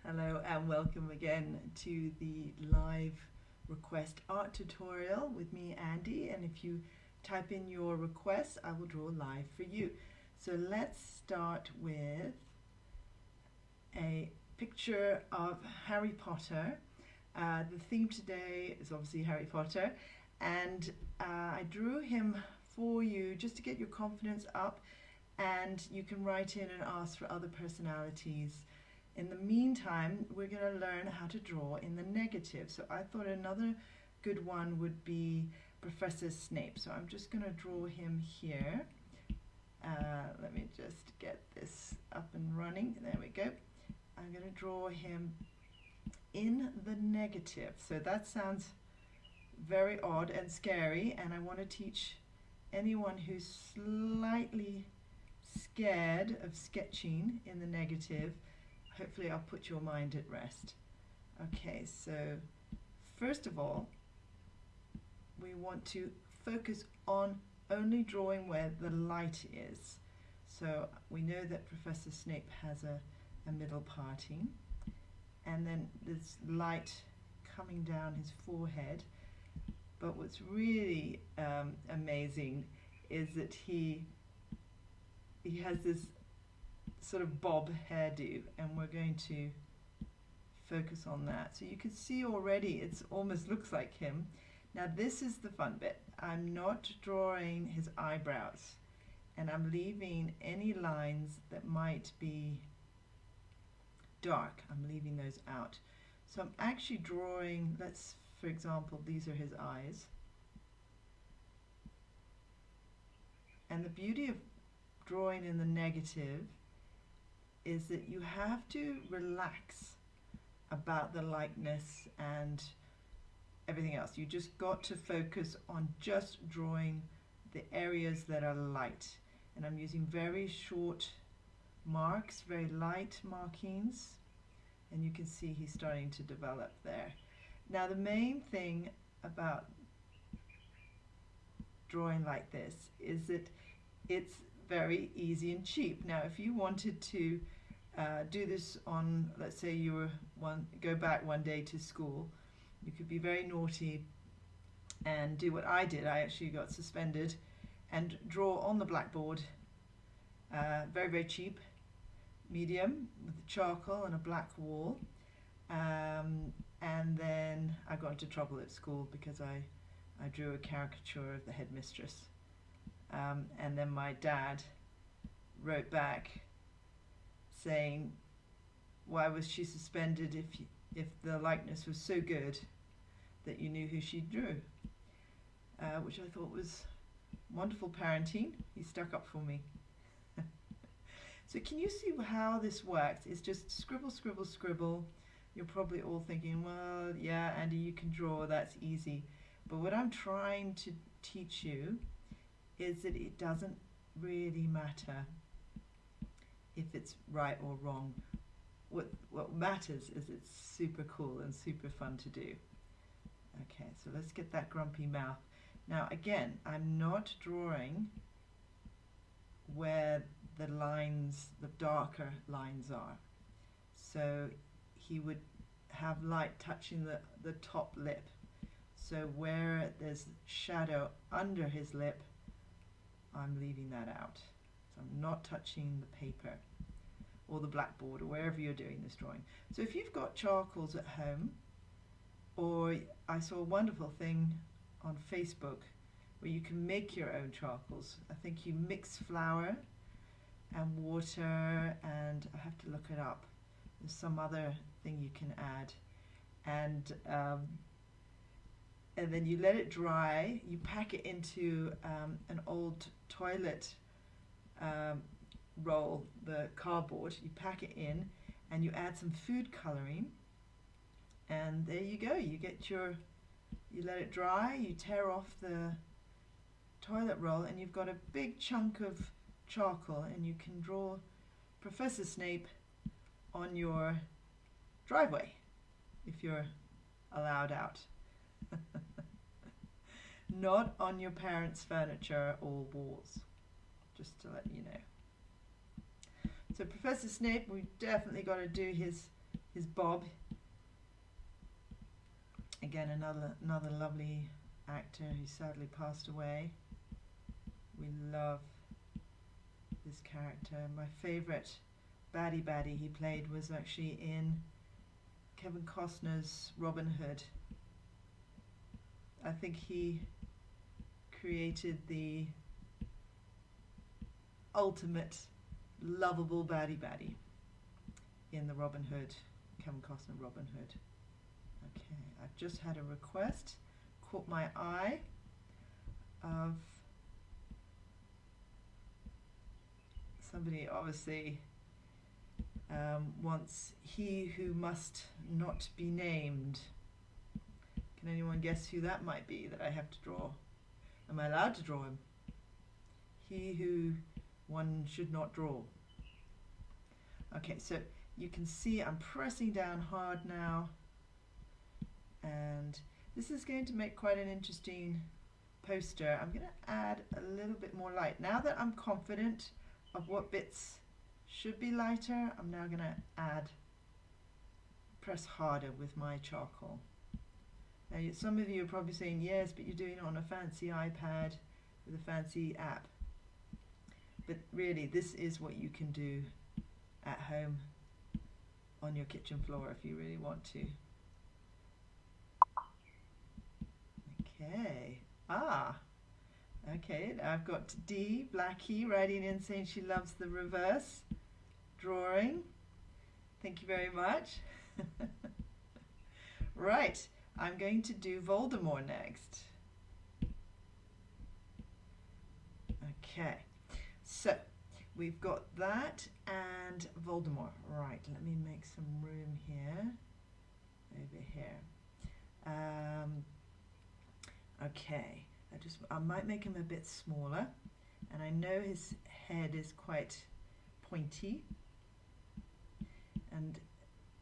Hello and welcome again to the live request art tutorial with me, Andy, and if you type in your request I will draw live for you. So let's start with a picture of Harry Potter. The theme today is obviously Harry Potter, and I drew him for you just to get your confidence up, and you can write in and ask for other personalities. In the meantime, we're going to learn how to draw in the negative. So I thought another good one would be Professor Snape. So I'm just going to draw him here. Let me just get this up and running. There we go. I'm going to draw him in the negative. So that sounds very odd and scary, and I want to teach anyone who's slightly scared of sketching in the negative. Hopefully I'll put your mind at rest. Okay, so first of all, we want to focus on only drawing where the light is. So we know that Professor Snape has a middle parting, and then this light coming down his forehead. But what's really amazing is that he has this sort of bob hairdo, and we're going to focus on that. So you can see already it almost looks like him. Now this is the fun bit. I'm not drawing his eyebrows, and I'm leaving any lines that might be dark. I'm leaving those out. So I'm actually drawing, for example, these are his eyes. And the beauty of drawing in the negative is that you have to relax about the likeness and everything else. You just got to focus on just drawing the areas that are light. And I'm using very short marks, very light markings, and you can see he's starting to develop there. Now the main thing about drawing like this is that it's very easy and cheap. Now if you wanted to do this on, let's say you go back one day to school, you could be very naughty and do what I did. I actually got suspended and draw on the blackboard, very, very cheap, medium, with charcoal and a black wall. And then I got into trouble at school because I drew a caricature of the headmistress. And then my dad wrote back saying, why was she suspended if the likeness was so good that you knew who she drew? Which I thought was wonderful parenting. He stuck up for me. So can you see how this works? It's just scribble, scribble, scribble. You're probably all thinking, well, yeah, Andy, you can draw, that's easy. But what I'm trying to teach you is that it doesn't really matter if it's right or wrong. What matters is it's super cool and super fun to do. Okay, so let's get that grumpy mouth. Now again, I'm not drawing where the lines, the darker lines are. So he would have light touching the top lip. So where there's shadow under his lip, I'm leaving that out. So I'm not touching the paper or the blackboard or wherever you're doing this drawing. So if you've got charcoals at home, or I saw a wonderful thing on Facebook where you can make your own charcoals. I think you mix flour and water, and I have to look it up. There's some other thing you can add, and then you let it dry. You pack it into an old toilet roll, the cardboard. You pack it in, and you add some food coloring, and there you go. You let it dry. You tear off the toilet roll, and you've got a big chunk of charcoal, and you can draw Professor Snape on your driveway if you're allowed out. Not on your parents' furniture or walls, just to let you know. So Professor Snape, we definitely got to do his his Bob. Again, another lovely actor who sadly passed away. We love this character. My favourite baddie he played was actually in Kevin Costner's Robin Hood. I think he created the ultimate lovable baddie in the Robin Hood, Kevin Costner Robin Hood. Okay, I've just had a request, caught my eye, of somebody obviously wants He Who Must Not Be Named. Can anyone guess who that might be that I have to draw? Am I allowed to draw him? He who one should not draw. Okay, so you can see I'm pressing down hard now, and this is going to make quite an interesting poster. I'm going to add a little bit more light. Now that I'm confident of what bits should be lighter, I'm now going to press harder with my charcoal. Now, some of you are probably saying, yes, but you're doing it on a fancy iPad with a fancy app. But really, this is what you can do at home on your kitchen floor if you really want to. Okay. Okay, I've got D, Blackie, writing in saying she loves the reverse drawing. Thank you very much. Right, I'm going to do Voldemort next. Okay, so we've got that and Voldemort. Right, let me make some room here, over here. Okay, I might make him a bit smaller, and I know his head is quite pointy, and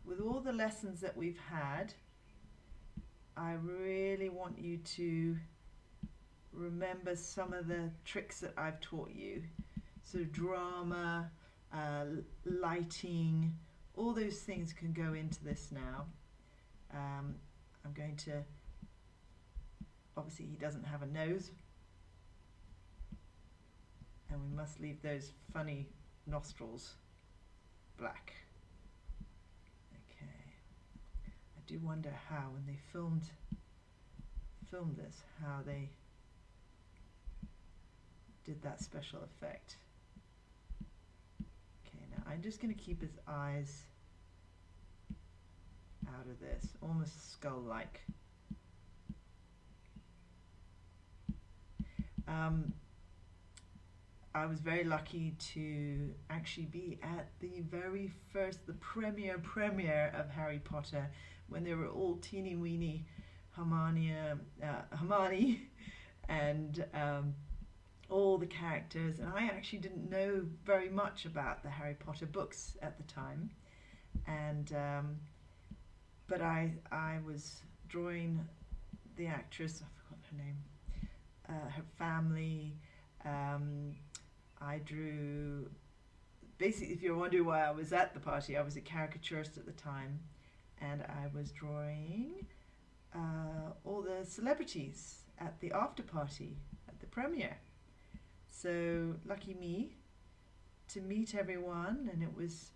with all the lessons that we've had, I really want you to remember some of the tricks that I've taught you. So drama, lighting, all those things can go into this now. I'm going to, obviously he doesn't have a nose, and we must leave those funny nostrils black. Okay, I do wonder how when they filmed this, how they did that special effect. Okay, now I'm just going to keep his eyes out of this, almost skull-like. I was very lucky to actually be at the very first, the premiere of Harry Potter, when they were all teeny weeny Hermione and all the characters, and I actually didn't know very much about the Harry Potter books at the time, and but I was drawing the actress, I forgot her name, her family. I drew, basically, if you're wondering why I was at the party, I was a caricaturist at the time, and I was drawing all the celebrities at the after party, at the premiere. So lucky me to meet everyone, and it was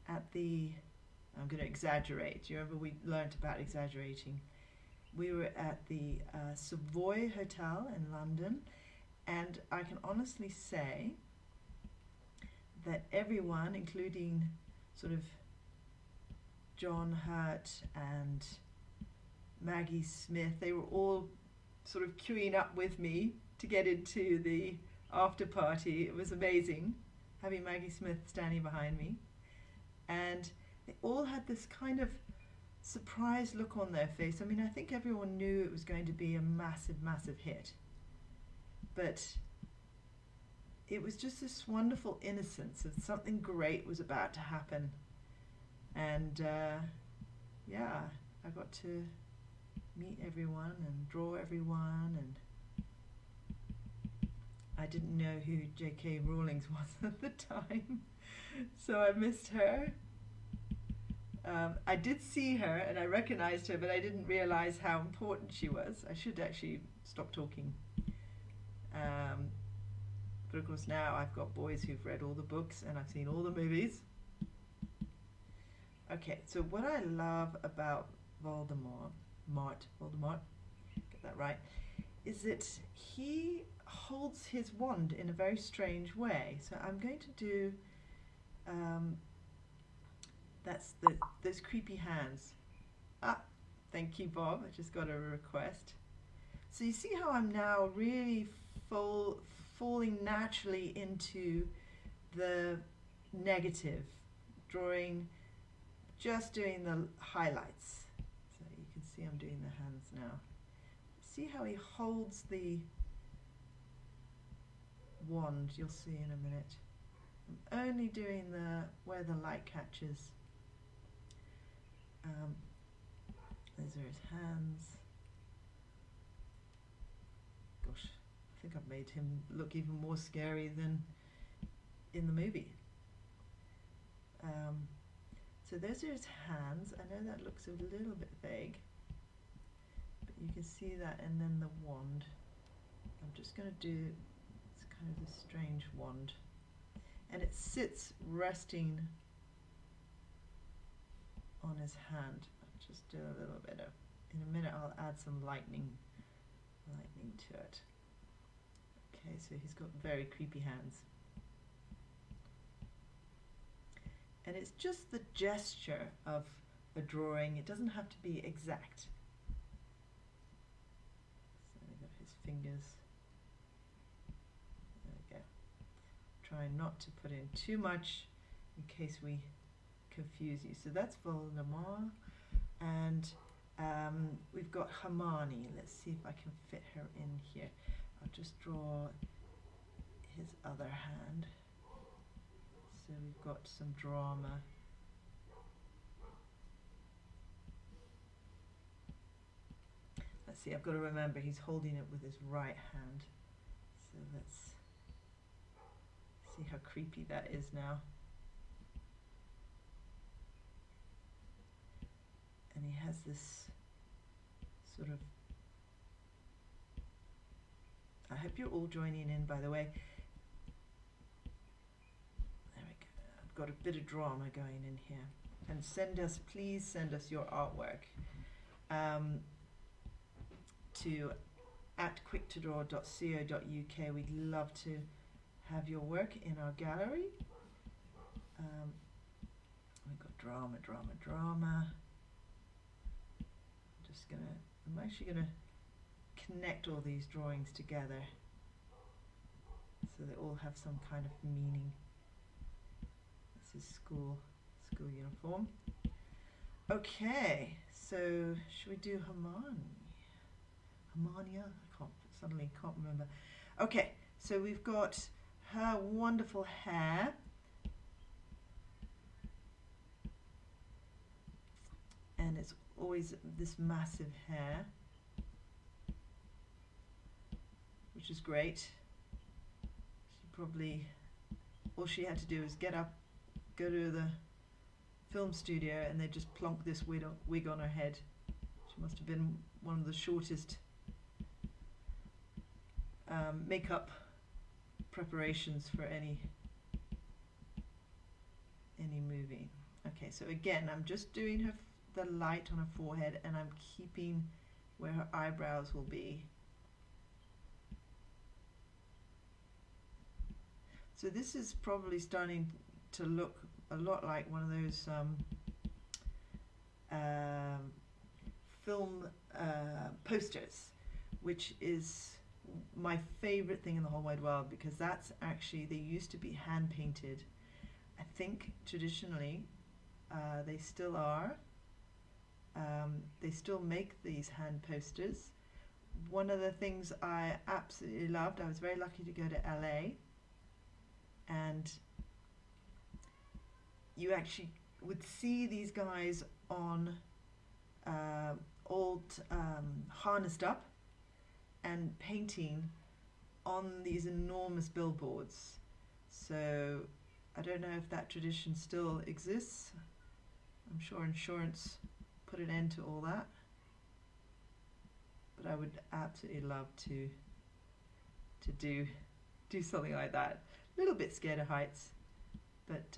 at the, I'm going to exaggerate, you remember we learnt about exaggerating. We were at the Savoy Hotel in London, and I can honestly say that everyone, including sort of John Hurt and Maggie Smith, they were all sort of queuing up with me to get into the after party. It was amazing having Maggie Smith standing behind me, and they all had this kind of surprised look on their face. I mean, I think everyone knew it was going to be a massive hit, but it was just this wonderful innocence of something great was about to happen. And yeah, I got to meet everyone and draw everyone, and I didn't know who J.K. Rowling was at the time, so I missed her. I did see her and I recognized her, but I didn't realize how important she was. I should actually stop talking. But of course now I've got boys who've read all the books and I've seen all the movies. Okay, so what I love about Voldemort, get that right, is that he holds his wand in a very strange way. So I'm going to do, that's those creepy hands. Ah, thank you, Bob. I just got a request. So you see how I'm now really falling naturally into the negative, just doing the highlights. So you can see I'm doing the hands now. See how he holds the wand, you'll see in a minute. I'm only doing where the light catches. Those are his hands. Gosh, I think I've made him look even more scary than in the movie. So those are his hands. I know that looks a little bit vague, but you can see that, and then the wand. I'm just going to do, it's kind of this strange wand, and it sits resting on his hand. I'll just do a little bit of, in a minute I'll add some lightning to it. Okay, so he's got very creepy hands. And it's just the gesture of a drawing. It doesn't have to be exact. So we've got his fingers. There we go. Try not to put in too much in case we confuse you. So that's Voldemort. And we've got Hermione. Let's see if I can fit her in here. I'll just draw his other hand. So we've got some drama. Let's see, I've got to remember he's holding it with his right hand. So let's see how creepy that is now. And he has this sort of, I hope you're all joining in, by the way. Got a bit of drama going in here, and please send us your artwork to @quicktoddraw.co.uk. We'd love to have your work in our gallery. We've got drama. I'm actually gonna connect all these drawings together so they all have some kind of meaning. His school uniform. Okay, so should we do Hermione? Hermione? I suddenly can't remember. Okay, so we've got her wonderful hair. And it's always this massive hair, which is great. She probably, all she had to do is get up, go to the film studio, and they just plonk this wig on her head. She must have been one of the shortest makeup preparations for any movie. Okay, so again, I'm just doing the light on her forehead, and I'm keeping where her eyebrows will be. So this is probably starting to look a lot like one of those film posters, which is my favorite thing in the whole wide world, because that's actually, they used to be hand painted. I think traditionally they still are. They still make these hand posters. One of the things I absolutely loved, I was very lucky to go to LA, and you actually would see these guys on harnessed up and painting on these enormous billboards. So I don't know if that tradition still exists. I'm I'm sure insurance put an end to all that. But I would absolutely love to do something like that. A little bit scared of heights, but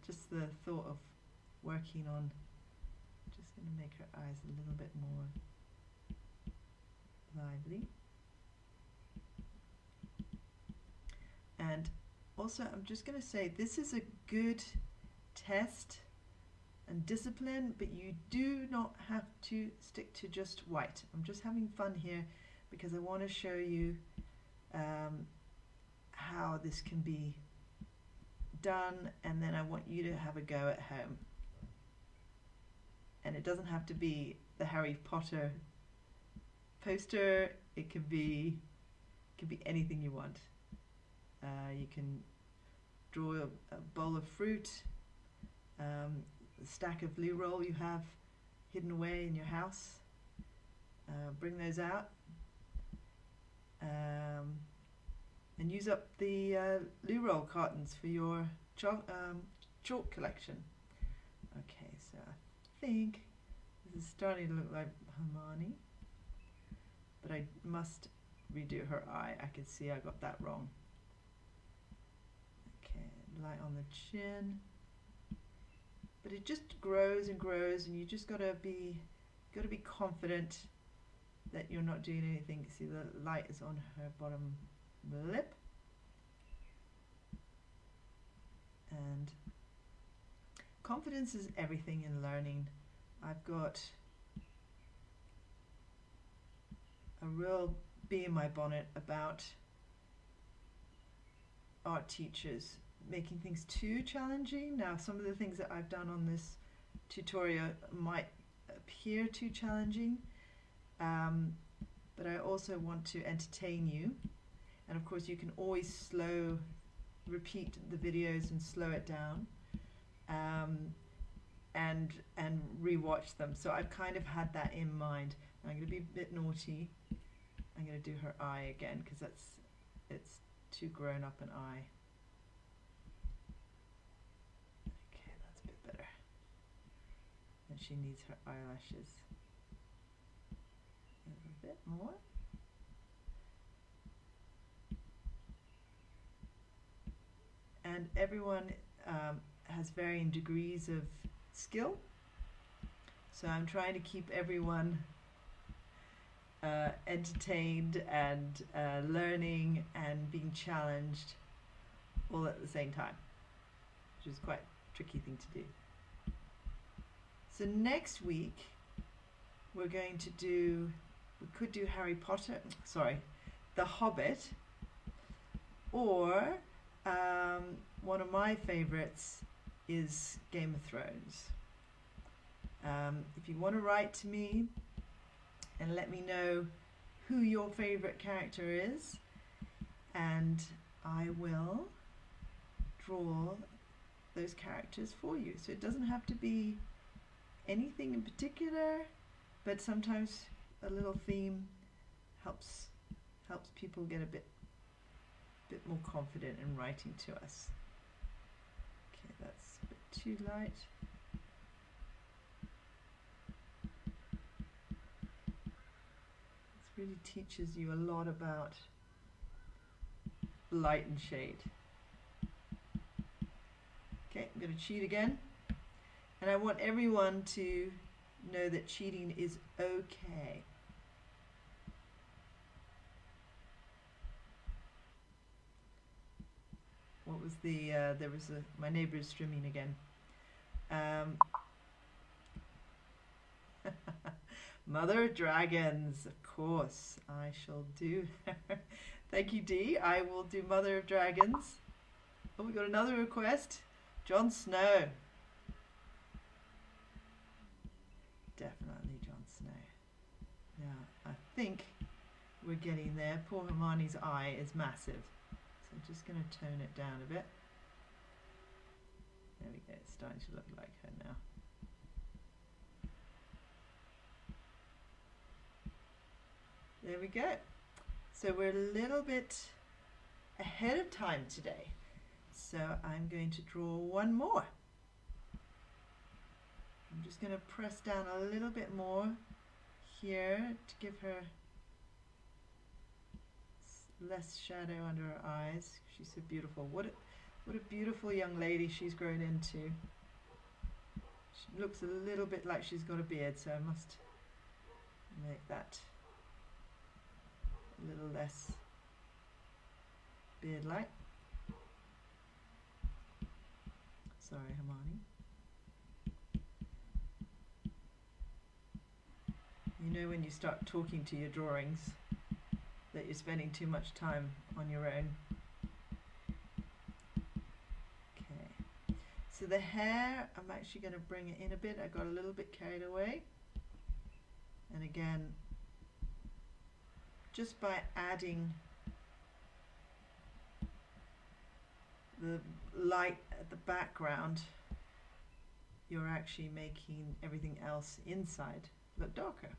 just the thought of working on just going to make her eyes a little bit more lively. And also I'm just going to say this is a good test and discipline, but you do not have to stick to just white. I'm just having fun here because I want to show you how this can be done, and then I want you to have a go at home. And it doesn't have to be the Harry Potter poster. It could be anything you want. You can draw a bowl of fruit, a stack of loo roll you have hidden away in your house. Bring those out and use up the loo roll cartons for your chalk collection. Okay, so I think this is starting to look like Hermione, but I must redo her eye. I can see I got that wrong. Okay, light on the chin. But it just grows and grows, and you just gotta be confident that you're not doing anything. See, the light is on her bottom lip, and confidence is everything in learning. I've got a real bee in my bonnet about art teachers making things too challenging. Now, some of the things that I've done on this tutorial might appear too challenging, but I also want to entertain you. And of course, you can always repeat the videos and slow it down, and rewatch them. So I've kind of had that in mind. I'm going to be a bit naughty. I'm going to do her eye again because it's too grown up an eye. Okay, that's a bit better. And she needs her eyelashes a bit more. And everyone has varying degrees of skill, so I'm trying to keep everyone entertained and learning and being challenged all at the same time, which is quite a tricky thing to do. So next week we could do The Hobbit, or one of my favorites is Game of Thrones. If you want to write to me and let me know who your favorite character is, and I will draw those characters for you. So it doesn't have to be anything in particular, but sometimes a little theme helps people get a bit more confident in writing to us. Okay, that's a bit too light. This really teaches you a lot about light and shade. Okay, I'm going to cheat again. And I want everyone to know that cheating is okay. What was my neighbor is streaming again. Mother of Dragons, of course, I shall do. Thank you, Dee. I will do Mother of Dragons. Oh, we got another request. Jon Snow. Definitely Jon Snow. Yeah, I think we're getting there. Poor Hermione's eye is massive. So I'm just going to tone it down a bit. There we go, it's starting to look like her now. There we go. So we're a little bit ahead of time today. So I'm going to draw one more. I'm just going to press down a little bit more here to give her less shadow under her eyes. She's so beautiful. What a beautiful young lady she's grown into. She looks a little bit like she's got a beard, so I must make that a little less beard-like. Sorry, Hermione. You know when you start talking to your drawings that you're spending too much time on your own. Okay. So the hair, I'm actually going to bring it in a bit. I got a little bit carried away. And again, just by adding the light at the background, you're actually making everything else inside look darker.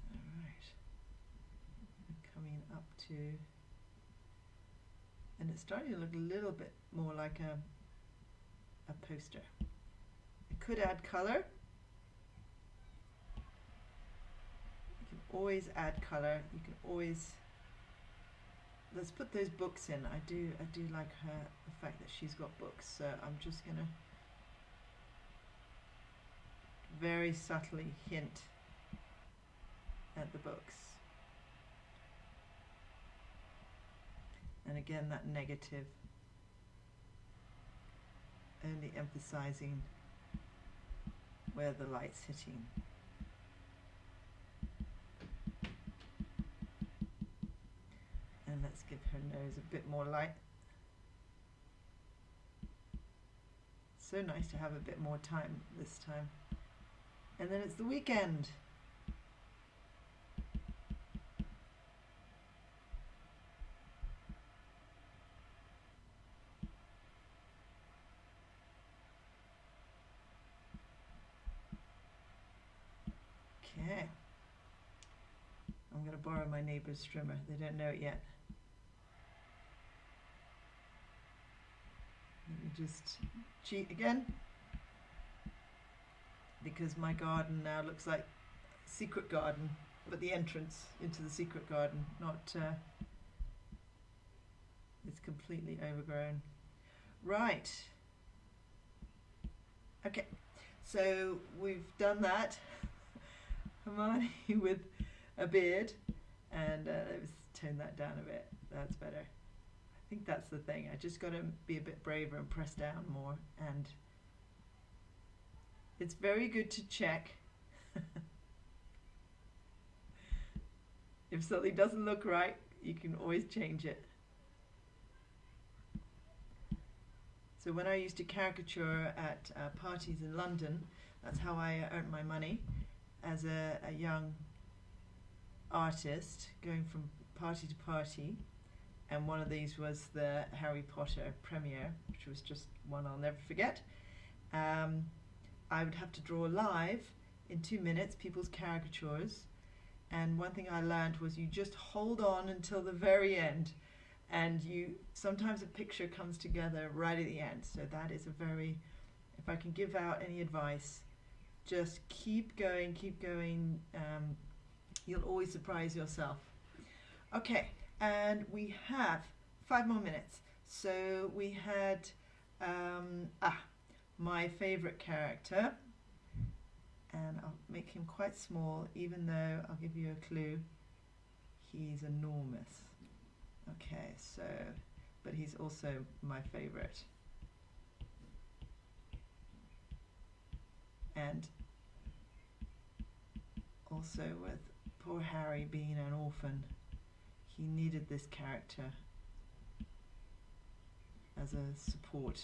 So, right. Coming up to, and it's starting to look a little bit more like a poster. I could add color. You can always add color. You can always, let's put those books in. I do like the fact that she's got books, so I'm just gonna very subtly hint at the books. And again, that negative, only emphasizing where the light's hitting. And let's give her nose a bit more light. So nice to have a bit more time this time. And then it's the weekend. Okay. I'm going to borrow my neighbor's trimmer. They don't know it yet. Let me just cheat again, because my garden now looks like a secret garden, but the entrance into the secret garden, not it's completely overgrown. Right. Okay, so we've done that. Hermione with a beard, and let's tone that down a bit. That's better. I think that's the thing. I just got to be a bit braver and press down more. And it's very good to check if something doesn't look right. You can always change it. So when I used to caricature at parties in London, that's how I earned my money as a young artist, going from party to party. And one of these was the Harry Potter premiere, which was just one I'll never forget. I would have to draw live in 2 minutes people's caricatures, and one thing I learned was you just hold on until the very end, and sometimes a picture comes together right at the end. So that is a very, if I can give out any advice, just keep going, you'll always surprise yourself. Okay. And we have 5 more minutes. So we had my favorite character, and I'll make him quite small, even though I'll give you a clue, he's enormous. Okay, so, but he's also my favorite. And also with poor Harry being an orphan, he needed this character as a support.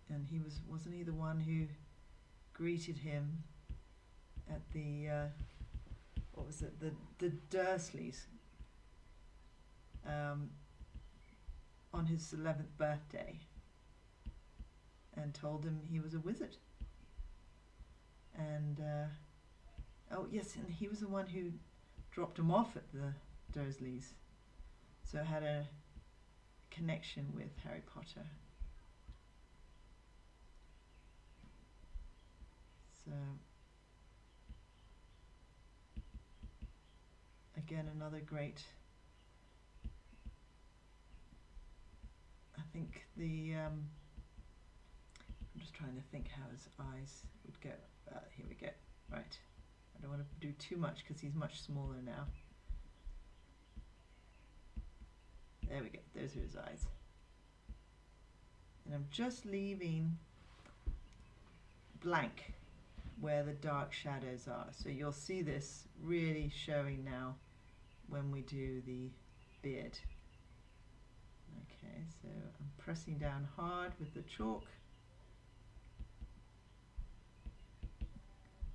And wasn't he the one who greeted him at the what was it, the Dursleys on his 11th birthday, and told him he was a wizard. And oh yes, and he was the one who dropped him off at the Dursleys. So it had a connection with Harry Potter. So again, another great, I think I'm just trying to think how his eyes would go. Here we go. Right. I don't want to do too much because he's much smaller now. There we go. Those are his eyes. And I'm just leaving blank where the dark shadows are. So you'll see this really showing now when we do the beard. Okay, so I'm pressing down hard with the chalk.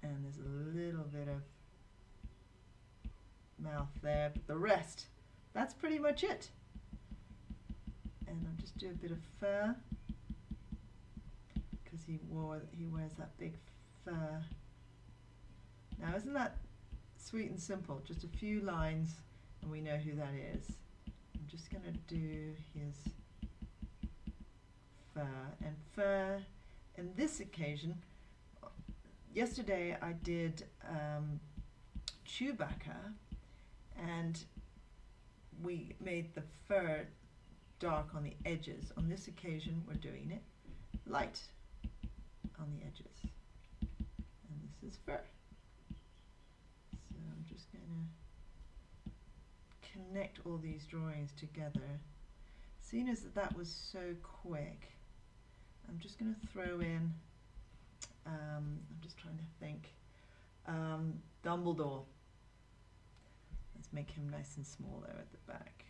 And there's a little bit of mouth there, but the rest, that's pretty much it. And I'll just do a bit of fur, because he wears that big fur. Now isn't that sweet and simple? Just a few lines and we know who that is. I'm just going to do his fur. And fur, in this occasion, yesterday I did Chewbacca, and we made the fur dark on the edges. On this occasion we're doing it light on the edges, and this is fur. So I'm just going to connect all these drawings together. Seeing as that was so quick, I'm just going to throw in I'm just trying to think, Dumbledore. Let's make him nice and small there at the back,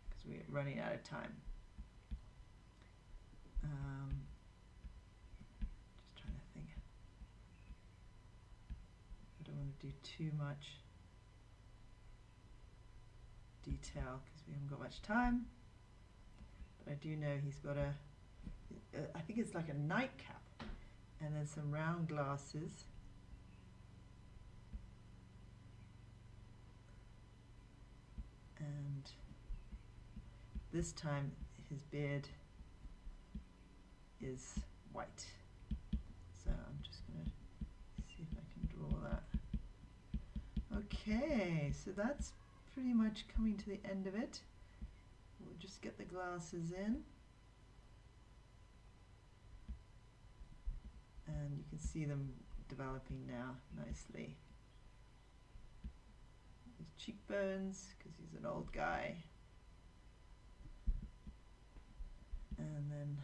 because we're running out of time. Just trying to think. I don't want to do too much detail because we haven't got much time. But I do know he's got a, I think it's like a nightcap, and then some round glasses. And this time his beard is white. So I'm just going to see if I can draw that. Okay, so that's pretty much coming to the end of it. We'll just get the glasses in. And you can see them developing now nicely. His cheekbones, because he's an old guy. And then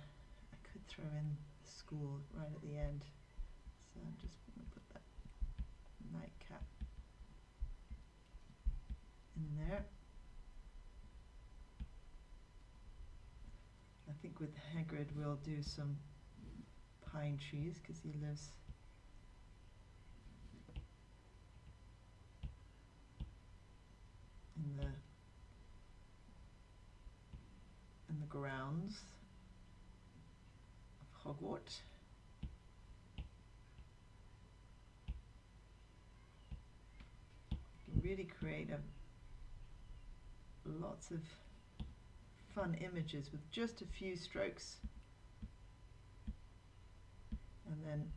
I could throw in the school right at the end. So I'm just going to put that nightcap in there. I think with Hagrid we'll do some pine trees, because he lives in the grounds of Hogwarts. You can really create lots of fun images with just a few strokes. And then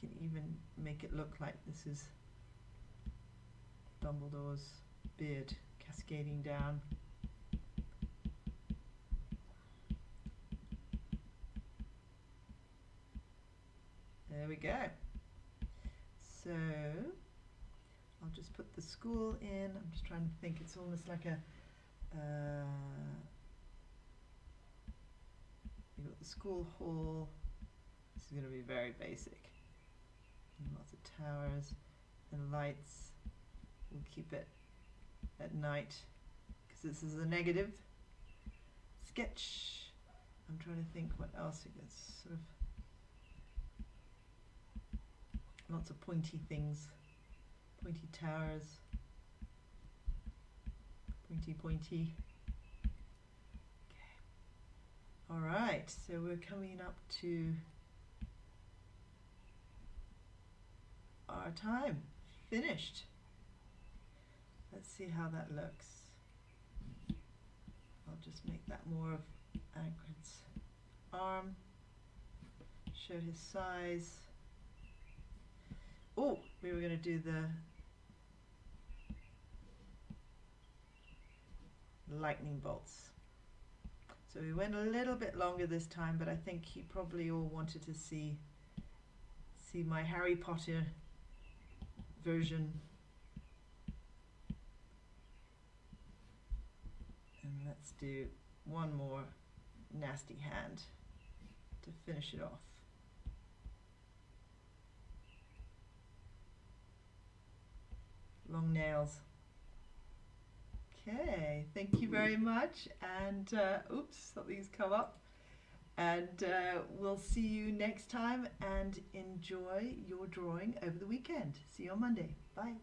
you can even make it look like this is Dumbledore's beard cascading down. There we go. So I'll just put the school in. I'm just trying to think. It's almost like a you've got the school hall. This is going to be very basic. And lots of towers and lights. We'll keep it at night because this is a negative sketch. I'm trying to think what else. It's sort of lots of pointy things, pointy towers, pointy. Okay. All right, so we're coming up to our our time. Finished. Let's see how that looks. I'll just make that more of Ankrit's arm. Show his size. Oh, we were going to do the lightning bolts. So we went a little bit longer this time, but I think he probably all wanted to see my Harry Potter version. And let's do one more nasty hand to finish it off. Long nails. Okay, thank you very much. And oops, something's come up. And we'll see you next time, and enjoy your drawing over the weekend. See you on Monday. Bye.